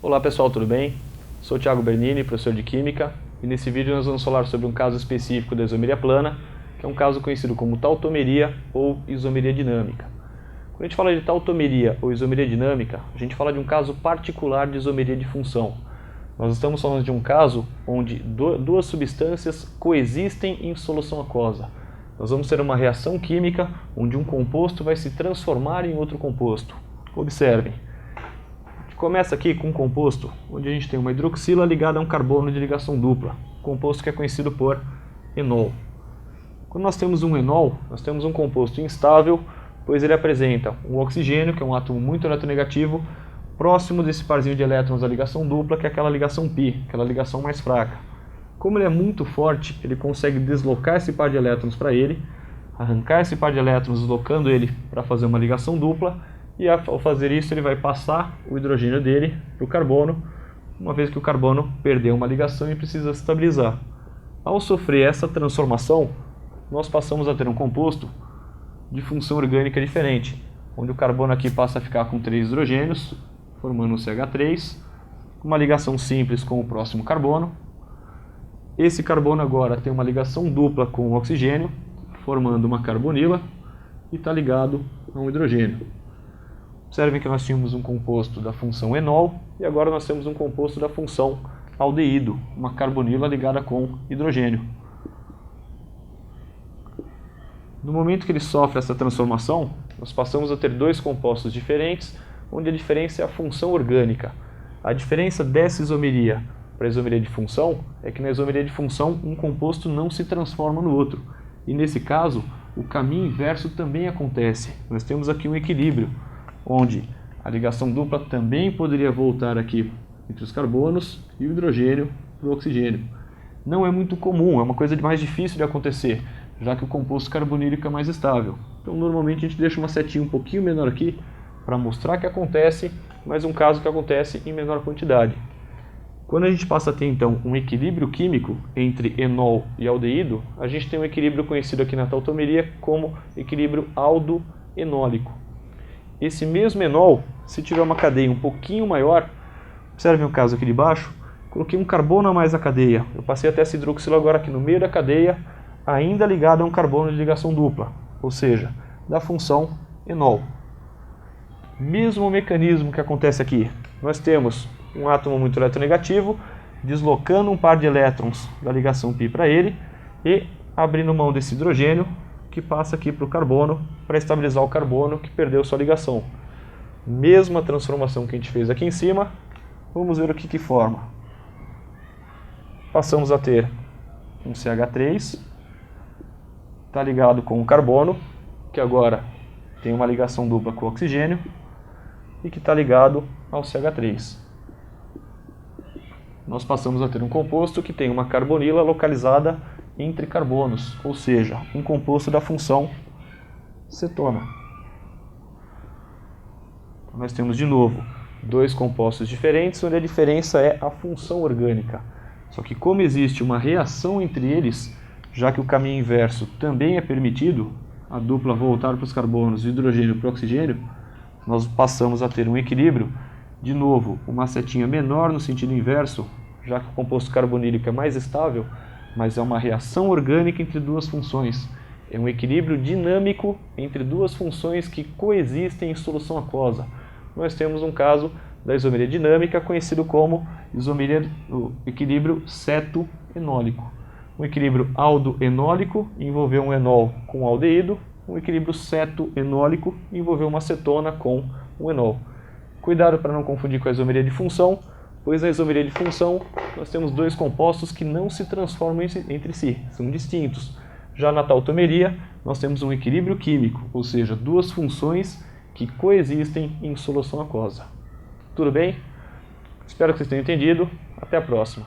Olá pessoal, tudo bem? Sou o Thiago Bernini, professor de Química, e nesse vídeo nós vamos falar sobre um caso específico da isomeria plana, que é um caso conhecido como tautomeria ou isomeria dinâmica. Quando a gente fala de tautomeria ou isomeria dinâmica, a gente fala de um caso particular de isomeria de função. Nós estamos falando de um caso onde duas substâncias coexistem em solução aquosa. Nós vamos ter uma reação química onde um composto vai se transformar em outro composto. Observem. Começa aqui com um composto onde a gente tem uma hidroxila ligada a um carbono de ligação dupla, composto que é conhecido por enol. Quando nós temos um enol, nós temos um composto instável, pois ele apresenta um oxigênio, que é um átomo muito eletronegativo, próximo desse parzinho de elétrons da ligação dupla, que é aquela ligação π, aquela ligação mais fraca. Como ele é muito forte, ele consegue deslocar esse par de elétrons para ele, arrancar esse par de elétrons, deslocando ele para fazer uma ligação dupla, e ao fazer isso ele vai passar o hidrogênio dele para o carbono, uma vez que o carbono perdeu uma ligação e precisa se estabilizar. Ao sofrer essa transformação, nós passamos a ter um composto de função orgânica diferente, onde o carbono aqui passa a ficar com 3 hidrogênios, formando um CH3, uma ligação simples com o próximo carbono. Esse carbono agora tem uma ligação dupla com o oxigênio, formando uma carbonila, e está ligado a um hidrogênio. Observem que nós tínhamos um composto da função enol e agora nós temos um composto da função aldeído, uma carbonila ligada com hidrogênio. No momento que ele sofre essa transformação, nós passamos a ter dois compostos diferentes, onde a diferença é a função orgânica. A diferença dessa isomeria para a isomeria de função é que na isomeria de função um composto não se transforma no outro. E nesse caso, o caminho inverso também acontece. Nós temos aqui um equilíbrio, onde a ligação dupla também poderia voltar aqui entre os carbonos e o hidrogênio para o oxigênio. Não é muito comum, é uma coisa mais difícil de acontecer, já que o composto carbonílico é mais estável. Então normalmente a gente deixa uma setinha um pouquinho menor aqui para mostrar que acontece, mas um caso que acontece em menor quantidade. Quando a gente passa a ter então um equilíbrio químico entre enol e aldeído, a gente tem um equilíbrio conhecido aqui na tautomeria como equilíbrio aldo-enólico. Esse mesmo enol, se tiver uma cadeia um pouquinho maior, observem o caso aqui de baixo, coloquei um carbono a mais na cadeia. Eu passei até essa hidroxila agora aqui no meio da cadeia, ainda ligada a um carbono de ligação dupla, ou seja, da função enol. Mesmo mecanismo que acontece aqui. Nós temos um átomo muito eletronegativo, deslocando um par de elétrons da ligação π para ele e abrindo mão desse hidrogênio, que passa aqui para o carbono, para estabilizar o carbono que perdeu sua ligação. Mesma transformação que a gente fez aqui em cima, vamos ver o que forma. Passamos a ter um CH3, está ligado com o carbono, que agora tem uma ligação dupla com o oxigênio, e que está ligado ao CH3. Nós passamos a ter um composto que tem uma carbonila localizada entre carbonos, ou seja, um composto da função cetona. Então, nós temos de novo dois compostos diferentes, onde a diferença é a função orgânica. Só que como existe uma reação entre eles, já que o caminho inverso também é permitido, a dupla voltar para os carbonos e o hidrogênio para o oxigênio, nós passamos a ter um equilíbrio, de novo, uma setinha menor no sentido inverso, já que o composto carbonílico é mais estável, mas é uma reação orgânica entre duas funções. É um equilíbrio dinâmico entre duas funções que coexistem em solução aquosa. Nós temos um caso da isomeria dinâmica conhecido como o equilíbrio ceto-enólico. Um equilíbrio aldo-enólico envolveu um enol com um aldeído, um equilíbrio ceto-enólico envolveu uma cetona com um enol. Cuidado para não confundir com a isomeria de função, pois na isomeria de função nós temos dois compostos que não se transformam entre si, são distintos. Já na tautomeria nós temos um equilíbrio químico, ou seja, duas funções que coexistem em solução aquosa. Tudo bem? Espero que vocês tenham entendido. Até a próxima.